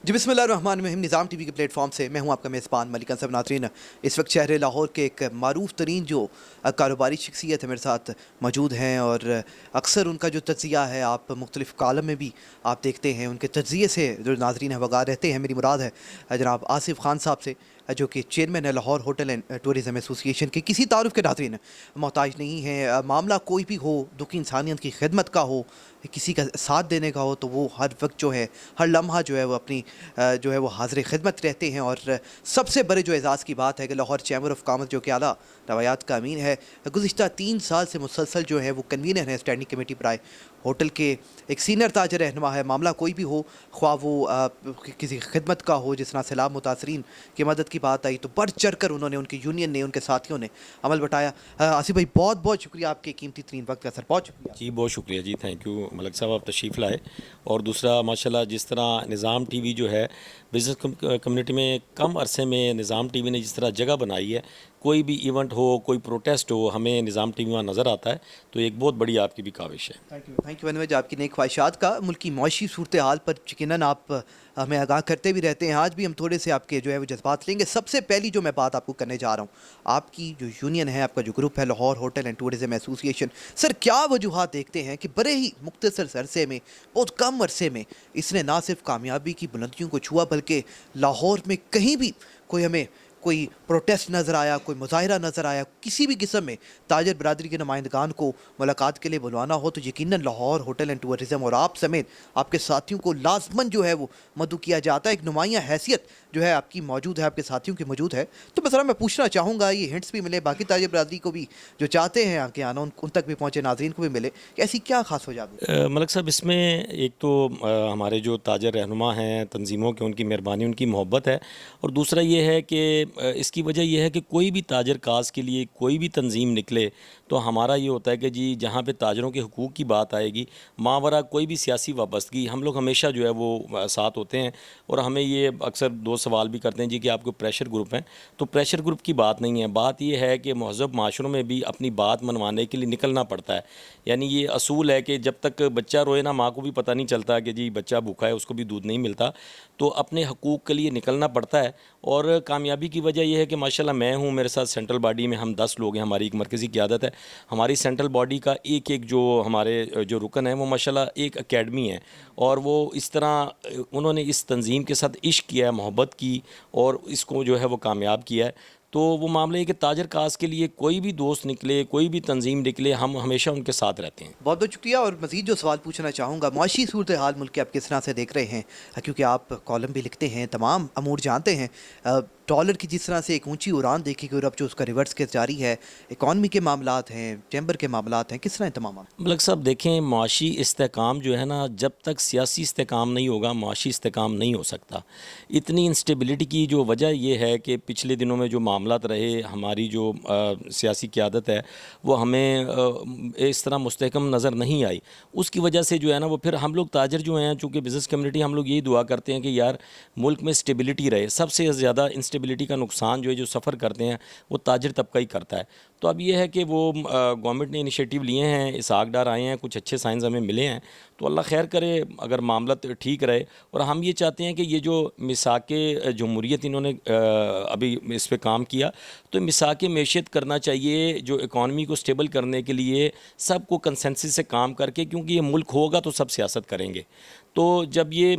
जी बिस्मिल्लाहिर्रहमानिर्रहीम। निज़ाम टीवी के प्लेटफॉर्म से मैं हूं आपका मेज़बान मलिक अंसब। नाज़रीन, इस वक्त शहर लाहौर के एक मारूफ तरीन जो कारोबारी शख्सियत है मेरे साथ मौजूद हैं, और अक्सर उनका जो तज्ज़िया है आप मुख्तलिफ़ कालम में भी आप देखते हैं। उनके तज्ज़िये से जो नाज़रीन है वगार रहते हैं। मेरी मुराद है जनाब आसिफ़ खान साहब से, जो कि चेयरमैन है Lahore hotel and tourism association के। किसी तारुफ के नाज़रीन मोहताज नहीं है। मामला कोई भी हो, दुख इंसानियत की खिदमत का हो, किसी का साथ देने का हो, तो वो हर वक्त जो है, हर लम्हा जो है वो अपनी जो है वो हाज़िर खिदमत रहते हैं। और सबसे बड़े जो एज़ाज़ की बात है कि लाहौर चैम्बर ऑफ कॉमर्स जो कि आला रवायात का अमीन है, गुज़िश्ता 3 साल से मुसलसल जो है वो कन्वीनर है स्टैंडिंग कमेटी बराए होटल के। एक सीनियर ताजर रहनुमा है। मामला कोई भी हो, ख्वाह वो किसी खिदमत का हो, जिस तरह सैलाब मुतासरीन की मदद की बात आई तो बढ़ चढ़ कर उन्होंने, उनकी यूनियन ने, उनके साथियों ने अमल बटाया। आसिफ भाई, बहुत बहुत शुक्रिया आपके कीमती तरीन वक्त का। सर, बहुत शुक्रिया जी, बहुत शुक्रिया जी, थैंक यू मलक साहब, आप तशरीफ़ लाए। और दूसरा माशाल्लाह जिस तरह निज़ाम टीवी जो है बिज़नेस कम्युनिटी में कम अरसे में निज़ाम टीवी ने जिस तरह जगह बनाई है, कोई भी इवेंट हो, कोई प्रोटेस्ट हो, हमें निज़ाम टीवी वहाँ नज़र आता है, तो एक बहुत बड़ी आपकी भी काविश है। थैंक यू वेरी मच आपकी नेक ख्वाहिशात का। मुल्क की मौशी सूरत हाल पर यकीनन आप हमें आगाह करते भी रहते हैं। आज भी हम थोड़े से आपके जो है वो जज्बात लेंगे। सबसे पहली जो मैं बात आपको करने जा रहा हूँ, आपकी जो यूनियन है, आपका जो ग्रुप है Lahore hotel and tourism association, sir क्या वजूहात देखते हैं कि बड़े ही मुख्तसर अरसे में, बहुत कम अरसे में इसने ना सिर्फ कामयाबी की बुलंदियों को छुआ, बल्कि लाहौर में कहीं भी कोई हमें कोई प्रोटेस्ट नज़र आया, कोई मुजाहरा नज़र आया, किसी भी किस्म में ताजर बरदरी के नुमाइंदगान को मुलाकात के लिए बुलवाना हो, तो यकीनन लाहौर होटल एंड टूरिज़म और आप समेत आपके साथियों को लाजमन जो है वो मदु किया जाता है। एक नुमाइया हैसियत जो है आपकी मौजूद है, आपके साथियों की मौजूद है। तो बस मैं पूछना चाहूँगा, ये हिंट्स भी मिले बाकी ताजर बरदरी को भी जो चाहते हैं आके आना, उन तक भी पहुँचे, नाजरीन को भी मिले कि ऐसी क्या खास वजह है? मलक साहब, इसमें एक तो हमारे जो ताजर रहनुमा हैं तंजीमों के, उनकी मेहरबानी, उनकी मोहब्बत है। और दूसरा ये है कि इसकी वजह यह है कि कोई भी ताजर काज के लिए कोई भी तंजीम निकले तो हमारा ये होता है कि जी जहाँ पे ताजरों के हुकूक की बात आएगी, मावरा कोई भी सियासी वाबस्तगी, हम लोग हमेशा जो है वो साथ होते हैं। और हमें ये अक्सर दो सवाल भी करते हैं जी कि आपको प्रेशर ग्रुप हैं, तो प्रेशर ग्रुप की बात नहीं है। बात ये है कि महज़ब माशरों में भी अपनी बात मनवाने के लिए निकलना पड़ता है। यानी ये असूल है कि जब तक बच्चा रोए ना, माँ को भी पता नहीं चलता कि जी बच्चा भूखा है, उसको भी दूध नहीं मिलता। तो अपने हकूक़ के लिए निकलना पड़ता है। और कामयाबी की वजह यह है कि माशाल्लाह मैं हूँ, मेरे साथ सेंट्रल बॉडी में हम 10 लोग हैं, हमारी एक मरकज़ी क़यादत है। हमारी सेंट्रल बॉडी का एक एक जो हमारे जो रुकन है वो माशाल्लाह एक एकेडमी है। और वो इस तरह उन्होंने इस तंजीम के साथ इश्क किया है, मोहब्बत की, और इसको जो है वो कामयाब किया है। तो वो मामला है कि ताजर काज के लिए कोई भी दोस्त निकले, कोई भी तंजीम निकले, हम हमेशा उनके साथ रहते हैं। बहुत बहुत शुक्रिया। और मज़ीद जो सवाल पूछना चाहूँगा, मुआशी सूरत हाल मुल्क के आप किस तरह से देख रहे हैं, क्योंकि आप कॉलम भी लिखते हैं, तमाम अमूर जानते हैं। डॉलर की जिस तरह से एक ऊंची उड़ान देखी गई और अब जो उसका रिवर्स केस जारी है, इकॉनमी के मामलात हैं, चैम्बर के मामलात हैं, किस तरह तमाम? मलक साहब देखें, मुआशी इस्तेकाम जो है ना, जब तक सियासी इस्तेकाम नहीं होगा मुआशी इस्तेकाम नहीं हो सकता। इतनी इंस्टेबिलिटी की जो वजह ये है कि पिछले दिनों में जो मामलात रहे, हमारी जो सियासी क़यादत है वो हमें इस तरह मुस्तहकम नज़र नहीं आई। उसकी वजह से जो है ना, वो फिर हम लोग ताजर जो हैं, चूँकि बिज़नेस कम्युनिटी, हम लोग यही दुआ करते हैं कि यार मुल्क में स्टेबिलिटी रहे। सबसे ज़्यादा इंस्टेबिलिटी का नुकसान जो है, जो सफ़र करते हैं, वो ताजर तबका ही करता है। तो अब ये है कि वो गवर्नमेंट ने इनिशिएटिव लिए हैं, इसहाक डार आए हैं, कुछ अच्छे साइंस हमें मिले हैं, तो अल्लाह खैर करे अगर मामला ठीक रहे। और हम ये चाहते हैं कि ये जो मिसाक जमहूरियत इन्होंने अभी इस पे काम किया, तो मिसाक मैशियत करना चाहिए, जो इकॉनमी को स्टेबल करने के लिए सबको कंसेंसस से काम करके, क्योंकि ये मुल्क होगा तो सब सियासत करेंगे। तो जब ये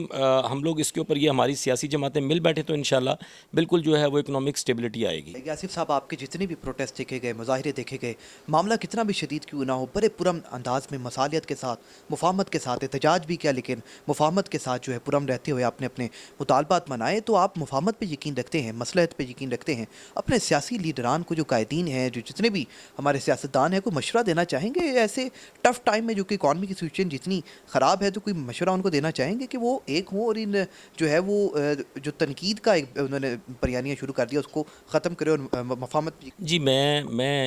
हम लोग इसके ऊपर, ये हमारी सियासी जमातें मिल बैठे, तो इंशाल्लाह बिल्कुल जो है वो इकनॉमिक स्टेबिलिटी आएगी। आसिफ साहब, आपके जितने भी प्रोटेस्ट देखे गए, मुजाहरे देखे गए, मामला कितना भी शदीद क्यों ना हो, बड़े पुरम अंदाज में मसालियत के साथ, मुफाहमत के साथ, एहतजाज भी किया, लेकिन मुफाहमत के साथ जो है पुरम रहते हुए आपने अपने मुतालबात मनाए। तो आप मुफाहमत पर यकीन रखते हैं, मसलहत पर यकीन रखते हैं। अपने सियासी लीडरान को, जो कायदीन हैं, जो जितने भी हमारे सियासतदान हैं, कोई मशवरा देना चाहेंगे ऐसे टफ़ टाइम में, जो कि इकॉनमी की सिचुएशन जितनी ख़राब है, तो कोई मशवरा उनको देना चाहेंगे कि वो एक हों और इन जो है वो जो तनकीद का एक उन्होंने बयानिया शुरू कर दिया, उसको ख़त्म करें और मफाहमत? जी,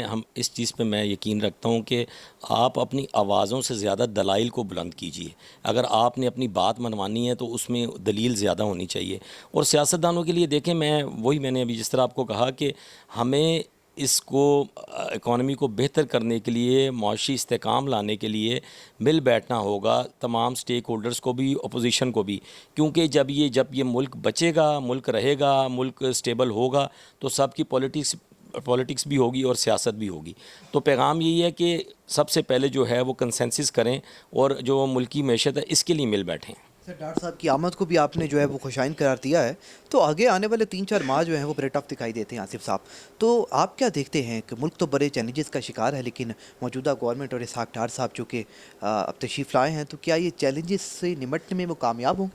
हम इस चीज़ पे मैं यकीन रखता हूँ कि आप अपनी आवाज़ों से ज़्यादा दलाइल को बुलंद कीजिए। अगर आपने अपनी बात मनवानी है तो उसमें दलील ज़्यादा होनी चाहिए। और सियासतदानों के लिए देखें, मैंने अभी जिस तरह आपको कहा कि हमें اس کو اکانومی کو بہتر کرنے کے لیے، معاشی استحکام لانے کے لیے مل بیٹھنا ہوگا تمام سٹیک ہولڈرز کو بھی، اپوزیشن کو بھی، کیونکہ جب یہ ملک بچے گا، ملک رہے گا، ملک اسٹیبل ہوگا تو سب کی پولیٹکس بھی ہوگی اور سیاست بھی ہوگی۔ تو پیغام یہی ہے کہ سب سے پہلے جو ہے وہ کنسنسس کریں اور جو ملکی معیشت ہے اس کے لیے مل بیٹھیں۔ سر ڈاکٹر صاحب کی آمد کو بھی آپ نے جو ہے وہ خوشائن قرار دیا ہے، تو آگے آنے والے 3-4 ماہ جو ہیں وہ بڑے ٹف دکھائی دیتے ہیں آصف صاحب، تو آپ کیا دیکھتے ہیں کہ ملک تو بڑے چیلنجز کا شکار ہے، لیکن موجودہ گورنمنٹ اور اسحاق ڈار صاحب جو کہ اب تشریف لائے ہیں، تو کیا یہ چیلنجز سے نمٹنے میں وہ کامیاب ہوں؟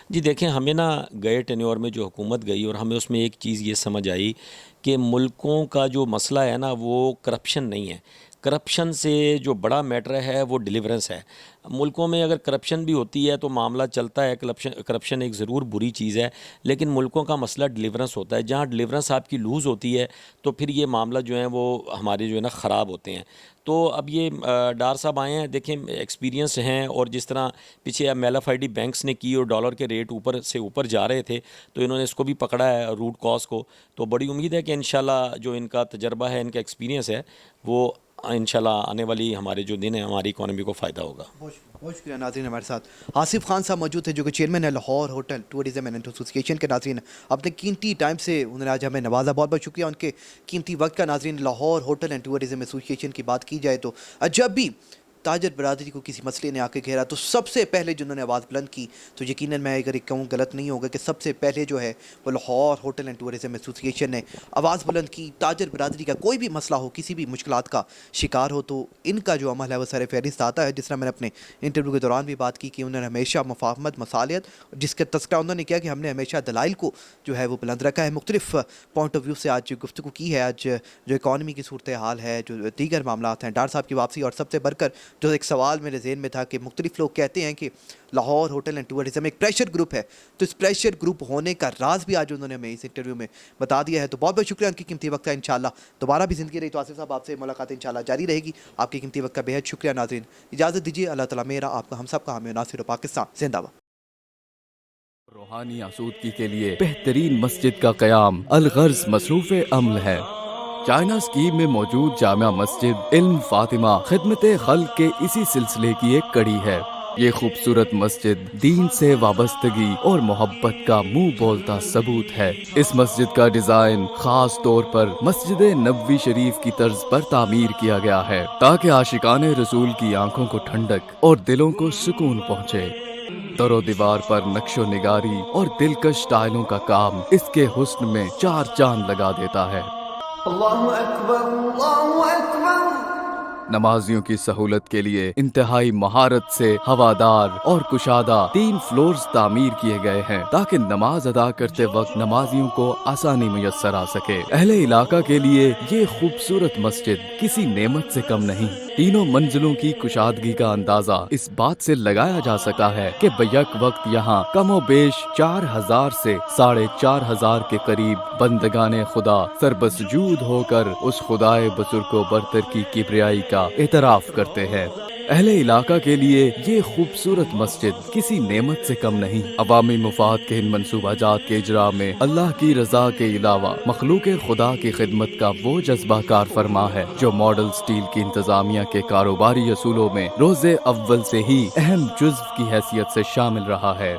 جی دیکھیں، ہمیں نا گئے ٹینیور میں جو حکومت گئی اور ہمیں اس میں ایک چیز یہ سمجھ آئی کہ ملکوں کا جو مسئلہ ہے نا وہ کرپشن نہیں ہے، کرپشن سے جو بڑا میٹر ہے وہ ڈیلیورنس ہے۔ ملکوں میں اگر کرپشن بھی ہوتی ہے تو معاملہ چلتا ہے، کرپشن ایک ضرور بری چیز ہے، لیکن ملکوں کا مسئلہ ڈیلیورنس ہوتا ہے۔ جہاں ڈیلیورنس آپ کی لوز ہوتی ہے تو پھر یہ معاملہ جو ہے وہ ہمارے جو ہے نا خراب ہوتے ہیں۔ تو اب یہ ڈار صاحب آئے ہیں، دیکھیں ایکسپیرینس ہیں، اور جس طرح پیچھے میل آف آئی ڈی بینکس نے کی اور ڈالر کے ریٹ اوپر سے اوپر جا رہے تھے تو انہوں نے اس کو بھی پکڑا ہے، روٹ کاز کو۔ تو بڑی امید ہے کہ انشاءاللہ جو ان کا تجربہ ہے، ان کا ایکسپیرینس ہے، وہ انشاءاللہ آنے والی ہمارے جو دن ہیں ہماری اکانومی کو فائدہ ہوگا۔ بہت شکریہ ناظرین، ہمارے ساتھ آصف خان صاحب موجود ہیں جو کہ چیئرمین ہے Lahore hotel tourism and association کے۔ ناظرین اپنے قیمتی ٹائم سے انہوں نے آج ہمیں نوازا، بہت بہت شکریہ ان کے قیمتی وقت کا۔ ناظرین Lahore hotel and tourism association کی بات کی جائے تو جب بھی تاجر برادری کو کسی مسئلے نے آ کے گھیرا تو سب سے پہلے جنہوں نے آواز بلند کی، تو یقیناً میں اگر ایک کہوں غلط نہیں ہوگا کہ سب سے پہلے جو ہے وہ Lahore hotel and tourism association نے آواز بلند کی۔ تاجر برادری کا کوئی بھی مسئلہ ہو، کسی بھی مشکلات کا شکار ہو، تو ان کا جو عمل ہے وہ سر فہرست آتا ہے۔ جس طرح میں نے اپنے انٹرویو کے دوران بھی بات کی کہ انہوں نے ہمیشہ مفاہمت، مصالحت، جس کا تذکرہ انہوں نے کیا کہ ہم نے ہمیشہ دلائل کو جو ہے وہ بلند رکھا ہے۔ مختلف پوائنٹ آف ویو سے آج گفتگو کی ہے، آج جو اکانومی کی صورتحال ہے، جو دیگر معاملات ہیں، ڈار صاحب کی واپسی، اور سب سے بڑھ کر جو ایک سوال میرے ذہن میں تھا کہ مختلف لوگ کہتے ہیں کہ لاہور ہوٹل اینڈ ٹورزم ایک پریشر گروپ ہے، تو اس پریشر گروپ ہونے کا راز بھی آج انہوں نے ہمیں اس انٹرویو میں بتا دیا ہے۔ تو بہت بہت شکریہ ان کی قیمتی وقت کا۔ انشاءاللہ دوبارہ بھی زندگی رہی تو آصف صاحب آپ سے ملاقات انشاءاللہ جاری رہے گی۔ آپ کی قیمتی وقت کا بے حد شکریہ۔ ناظرین اجازت دیجیے، اللہ تعالیٰ میرا، آپ کا، ہم سب کا، ہمیں ناصر و پاکستان زندہ باد۔ روحانی آسودگی کے لیے بہترین مسجد کا قیام الغرض مصروف عمل ہے۔ چائنا اسکیم میں موجود جامع مسجد علم فاطمہ خدمت خلق کے اسی سلسلے کی ایک کڑی ہے۔ یہ خوبصورت مسجد دین سے وابستگی اور محبت کا منہ بولتا ثبوت ہے۔ اس مسجد کا ڈیزائن خاص طور پر مسجد نبوی شریف کی طرز پر تعمیر کیا گیا ہے تاکہ عاشقان رسول کی آنکھوں کو ٹھنڈک اور دلوں کو سکون پہنچے۔ در و دیوار پر نقش و نگاری اور دلکش ٹائلوں کا کام اس کے حسن میں 4 چاند لگا دیتا ہے۔ اللہ اکبر، اللہ اکبر۔ نمازیوں کی سہولت کے لیے انتہائی مہارت سے ہوادار اور کشادہ 3 فلورز تعمیر کیے گئے ہیں تاکہ نماز ادا کرتے وقت نمازیوں کو آسانی میسر آ سکے۔ اہل علاقہ کے لیے یہ خوبصورت مسجد کسی نعمت سے کم نہیں۔ 3 منزلوں کی کشادگی کا اندازہ اس بات سے لگایا جا سکا ہے کہ بیک وقت یہاں کم و بیش 4000 سے 4500 کے قریب بندگان خدا سربسجود ہو کر اس خدائے بزرگ و برتر کی کبریائی کا اعتراف کرتے ہیں۔ اہل علاقہ کے لیے یہ خوبصورت مسجد کسی نعمت سے کم نہیں۔ عوامی مفاد کے ان منصوبہ جات کے اجراء میں اللہ کی رضا کے علاوہ مخلوق خدا کی خدمت کا وہ جذبہ کار فرما ہے جو ماڈل سٹیل کی انتظامیہ کے کاروباری اصولوں میں روز اول سے ہی اہم جزو کی حیثیت سے شامل رہا ہے۔